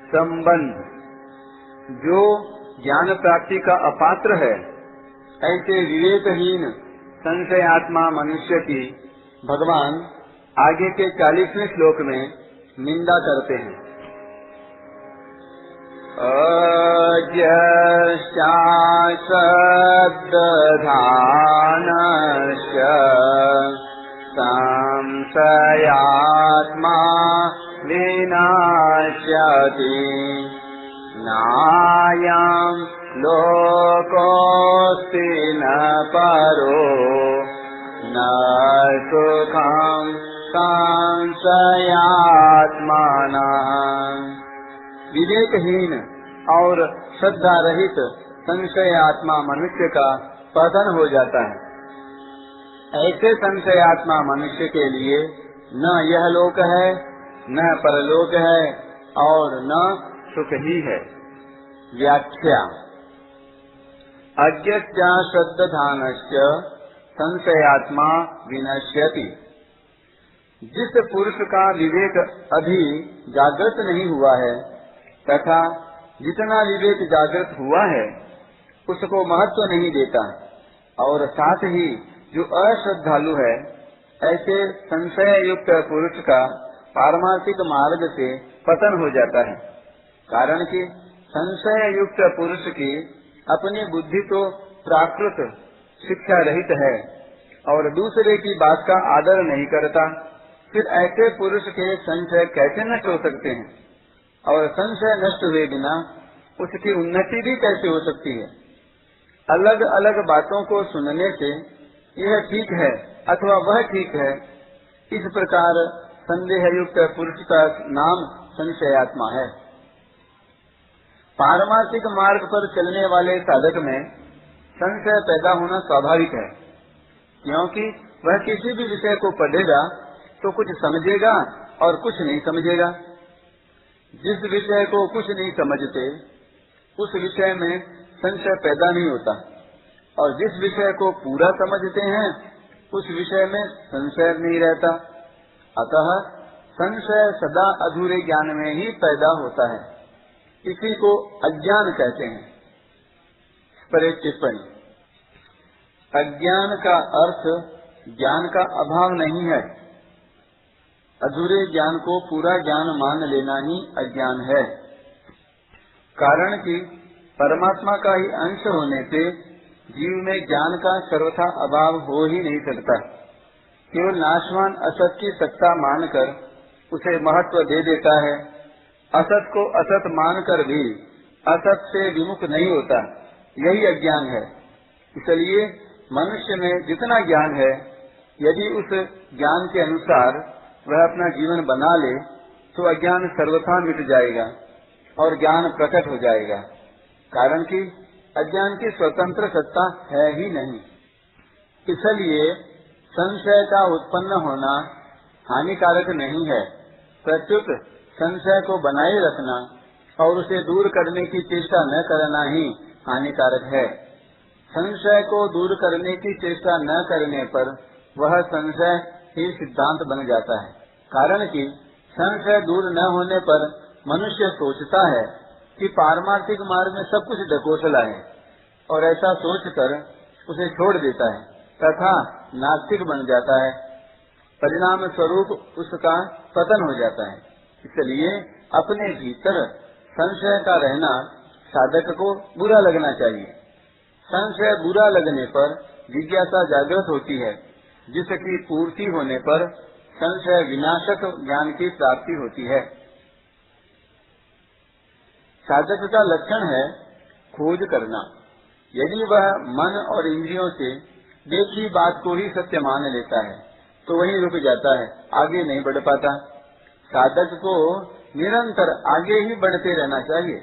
संबंध। जो ज्ञान प्राप्ति का अपात्र है, ऐसे विवेकहीन संशयात्मा मनुष्य की भगवान आगे के 40वें श्लोक में निंदा करते हैं। अज्ञश्चाश्रद्धानश्च संशयात्मा विनाश्यति नायं लोकोऽस्ति न परो न सुखं संशयात्मानः। विवेकहीन और श्रद्धा रहित संशयात्मा मनुष्य का पतन हो जाता है। ऐसे संशयात्मा मनुष्य के लिए न यह लोक है, न परलोक है और न सुख ही है। व्याख्या। अज्ञस्य श्रद्धानश्च संशयात्मा विनश्यति। जिस पुरुष का विवेक अभी जागृत नहीं हुआ है तथा जितना विवेक जागृत हुआ है उसको महत्व नहीं देता, और साथ ही जो अश्रद्धालु है, ऐसे संशय युक्त पुरुष का पारमार्थिक मार्ग से पतन हो जाता है। कारण कि संशय युक्त पुरुष की अपनी बुद्धि तो प्राकृत शिक्षा रहित है और दूसरे की बात का आदर नहीं करता। फिर ऐसे पुरुष के संशय कैसे नष्ट हो सकते हैं, और संशय नष्ट हुए बिना उसकी उन्नति भी कैसे हो सकती है। अलग अलग बातों को सुनने से यह ठीक है अथवा वह ठीक है, इस प्रकार संदेह युक्त पुरुष का नाम संशयात्मा है। पारमार्थिक मार्ग पर चलने वाले साधक में संशय पैदा होना स्वाभाविक है, क्योंकि वह किसी भी विषय को पढ़ेगा तो कुछ समझेगा और कुछ नहीं समझेगा। जिस विषय को कुछ नहीं समझते उस विषय में संशय पैदा नहीं होता, और जिस विषय को पूरा समझते हैं उस विषय में संशय नहीं रहता। अतः संशय सदा अधूरे ज्ञान में ही पैदा होता है। इसी को अज्ञान कहते हैं। पर एक टिप्पणी। अज्ञान का अर्थ ज्ञान का अभाव नहीं है। अधूरे ज्ञान को पूरा ज्ञान मान लेना ही अज्ञान है। कारण कि परमात्मा का ही अंश होने से जीव में ज्ञान का सर्वथा अभाव हो ही नहीं सकता। केवल नाशवान असत की सत्ता मानकर उसे महत्व दे देता है। असत को असत मानकर भी असत से विमुख नहीं होता, यही अज्ञान है। इसलिए मनुष्य में जितना ज्ञान है, यदि उस ज्ञान के अनुसार वह अपना जीवन बना ले तो अज्ञान सर्वथा मिट जाएगा और ज्ञान प्रकट हो जाएगा। कारण कि अज्ञान की स्वतंत्र सत्ता है ही नहीं। इसलिए संशय का उत्पन्न होना हानिकारक नहीं है, प्रत्युत संशय को बनाए रखना और उसे दूर करने की चेष्टा न करना ही हानिकारक है। संशय को दूर करने की चेष्टा न करने पर वह संशय ही सिद्धांत बन जाता है। कारण कि संशय दूर न होने पर मनुष्य सोचता है कि पारमार्थिक मार्ग में सब कुछ ढकोसला है, और ऐसा सोचकर उसे छोड़ देता है तथा नास्तिक बन जाता है। परिणाम स्वरूप उसका पतन हो जाता है। इसलिए अपने भीतर संशय का रहना साधक को बुरा लगना चाहिए। संशय बुरा लगने पर जिज्ञासा जागृत होती है, जिसकी पूर्ति होने पर संशय विनाशक ज्ञान की प्राप्ति होती है। साधक का लक्षण है खोज करना। यदि वह मन और इंद्रियों से देखी बात को ही सत्य मान लेता है तो वहीं रुक जाता है, आगे नहीं बढ़ पाता। साधक को निरंतर आगे ही बढ़ते रहना चाहिए।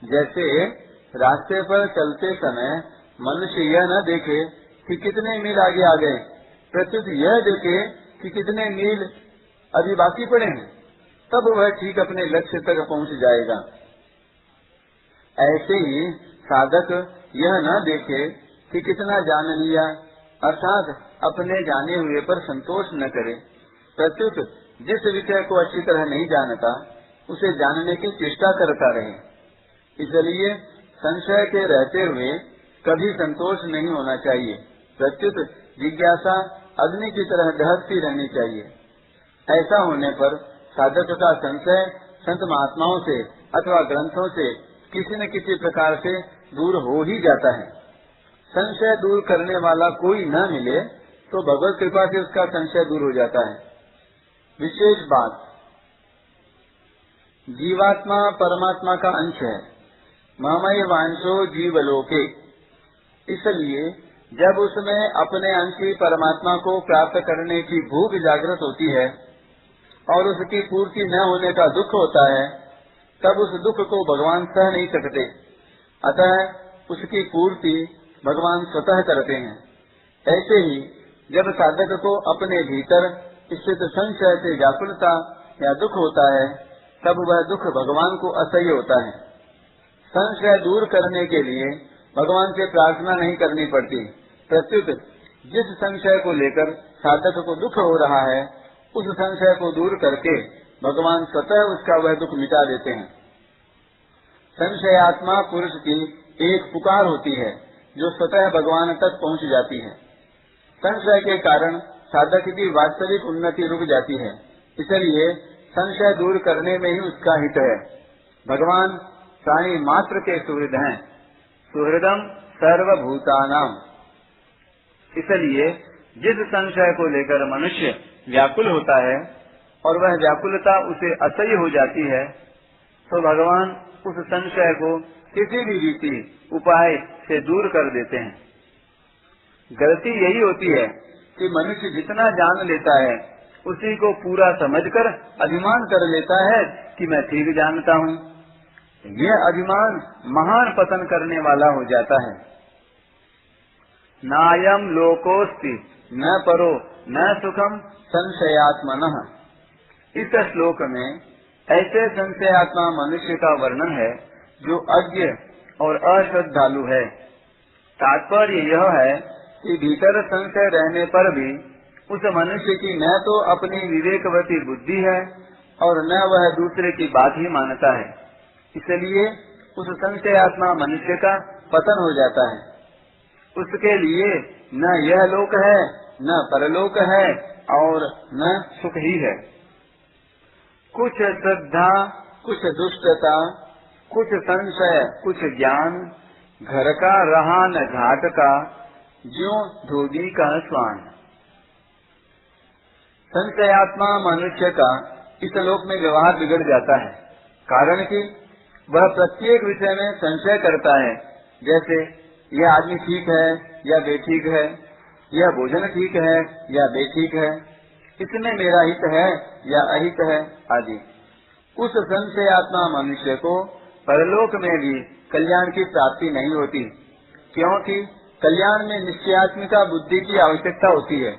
जैसे रास्ते पर चलते समय मनुष्य यह न देखे कि कितने मील आगे आ गए, प्रत्युत यह देखे कि कितने मील अभी बाकी पड़े हैं, तब वह ठीक अपने लक्ष्य तक पहुंच जाएगा। ऐसे ही साधक यह न देखे कि कितना जान लिया, अर्थात अपने जाने हुए पर संतोष न करे, प्रत्युत जिस विषय को अच्छी तरह नहीं जानता उसे जानने की चेष्टा करता रहे। इसलिए संशय के रहते हुए कभी संतोष नहीं होना चाहिए, प्रत्युत जिज्ञासा अग्नि की तरह दहकती रहनी चाहिए। ऐसा होने पर साधक का संशय संत महात्माओं से अथवा ग्रंथों से किसी न किसी प्रकार से दूर हो ही जाता है। संशय दूर करने वाला कोई न मिले तो भगवत कृपा से उसका संशय दूर हो जाता है। विशेष बात, जीवात्मा परमात्मा का अंश है, ममैव वांशो जीवलोके। इसलिए जब उसमें अपने अंशी परमात्मा को प्राप्त करने की भूख जागृत होती है और उसकी पूर्ति न होने का दुख होता है, तब उस दुख को भगवान सह नहीं सकते, अतः उसकी पूर्ति भगवान स्वतः करते हैं। ऐसे ही जब साधक को अपने भीतर स्थित संशय से व्याकुलता या दुख होता है, तब वह दुख भगवान को असह्य होता है। संशय दूर करने के लिए भगवान से प्रार्थना नहीं करनी पड़ती, प्रत्युत जिस संशय को लेकर साधक को दुख हो रहा है, उस संशय को दूर करके भगवान स्वतः उसका वह दुख मिटा देते हैं। संशयात्मा पुरुष की एक पुकार होती है जो स्वतः भगवान तक पहुंच जाती है। संशय के कारण साधक की वास्तविक उन्नति रुक जाती है, इसलिए संशय दूर करने में ही उसका हित है। भगवान प्राणी मात्र के सुहृद हैं, सुहृदम सर्वभूतानाम। इसलिए जिस संशय को लेकर मनुष्य व्याकुल होता है और वह व्याकुलता उसे असह्य हो जाती है, तो भगवान उस संशय को किसी भी रीति उपाय से दूर कर देते हैं। गलती यही होती है कि मनुष्य जितना जान लेता है उसी को पूरा समझकर अभिमान कर लेता है कि मैं ठीक जानता हूँ। यह अभिमान महान पतन करने वाला हो जाता है। नायम लोकोस्ति न परो न सुखम संशयात्मनः। इस श्लोक में ऐसे संशयात्मा मनुष्य का वर्णन है जो अज्ञ और अश्रद्धालु है। तात्पर्य यह है कि भीतर संशय रहने पर भी उस मनुष्य की न तो अपनी विवेकवती बुद्धि है और न वह दूसरे की बात ही मानता है। इसलिए उस संशयात्मा मनुष्य का पतन हो जाता है। उसके लिए न यह लोक है, न परलोक है और न सुख ही है। कुछ श्रद्धा, कुछ दुष्टता, कुछ संशय, कुछ ज्ञान, घर का रहा न घाट का, ज्यों धोबी का स्वान। संशयात्मा मनुष्य का इस लोक में व्यवहार बिगड़ जाता है, कारण कि वह प्रत्येक विषय में संशय करता है। जैसे यह आदमी ठीक है या बेठीक है, यह भोजन ठीक है या बेठीक है, इसमें मेरा हित है या अहित है आदि। उस संशयात्मा मनुष्य को परलोक में भी कल्याण की प्राप्ति नहीं होती, क्योंकि कल्याण में निश्चयात्मिका बुद्धि की आवश्यकता होती है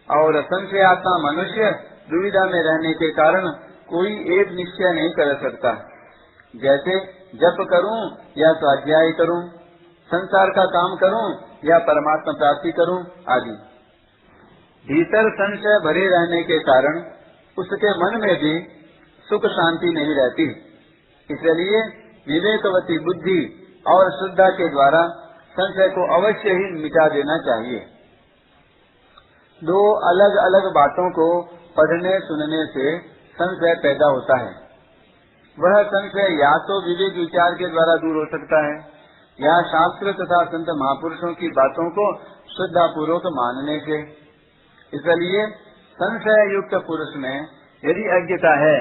और संशयात्मा मनुष्य दुविधा में रहने के कारण कोई एक निश्चय नहीं कर सकता। जैसे जप करूं या स्वाध्याय करूं, संसार का काम करूं या परमात्मा प्राप्ति करूं आदि। भीतर संशय भरे रहने के कारण उसके मन में भी सुख शांति नहीं रहती। इसलिए विवेकवती बुद्धि और श्रद्धा के द्वारा संशय को अवश्य ही मिटा देना चाहिए। दो अलग अलग बातों को पढ़ने सुनने से संशय पैदा होता है। वह संशय या तो विवेक विचार के द्वारा दूर हो सकता है या शास्त्र तथा संत महापुरुषों की बातों को श्रद्धा पूर्वक मानने से। इसलिए संशय युक्त पुरुष में यदि अज्ञता है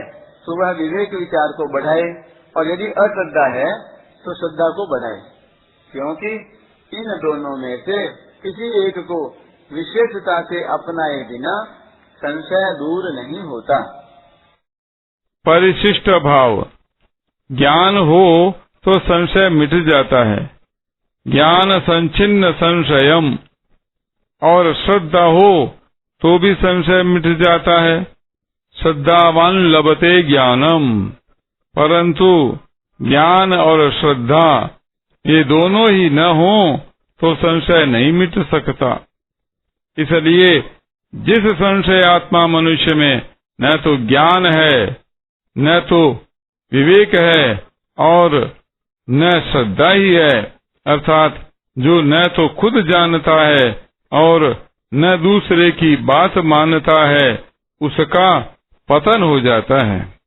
तो वह विवेक विचार को बढ़ाए और यदि अश्रद्धा है तो श्रद्धा को बढ़ाए, क्योंकि इन दोनों में से किसी एक को विशेषता से अपनाए बिना संशय दूर नहीं होता। परिशिष्ट भाव। ज्ञान हो तो संशय मिट जाता है, ज्ञान संचिन्न संशयम। और श्रद्धा हो तो भी संशय मिट जाता है, श्रद्धावान लभते ज्ञानम। परंतु ज्ञान और श्रद्धा ये दोनों ही न हो तो संशय नहीं मिट सकता। इसलिए जिस संशयात्मा मनुष्य में न तो ज्ञान है न तो विवेक है और न श्रद्धा ही है, अर्थात जो न तो खुद जानता है और न दूसरे की बात मानता है, उसका पतन हो जाता है।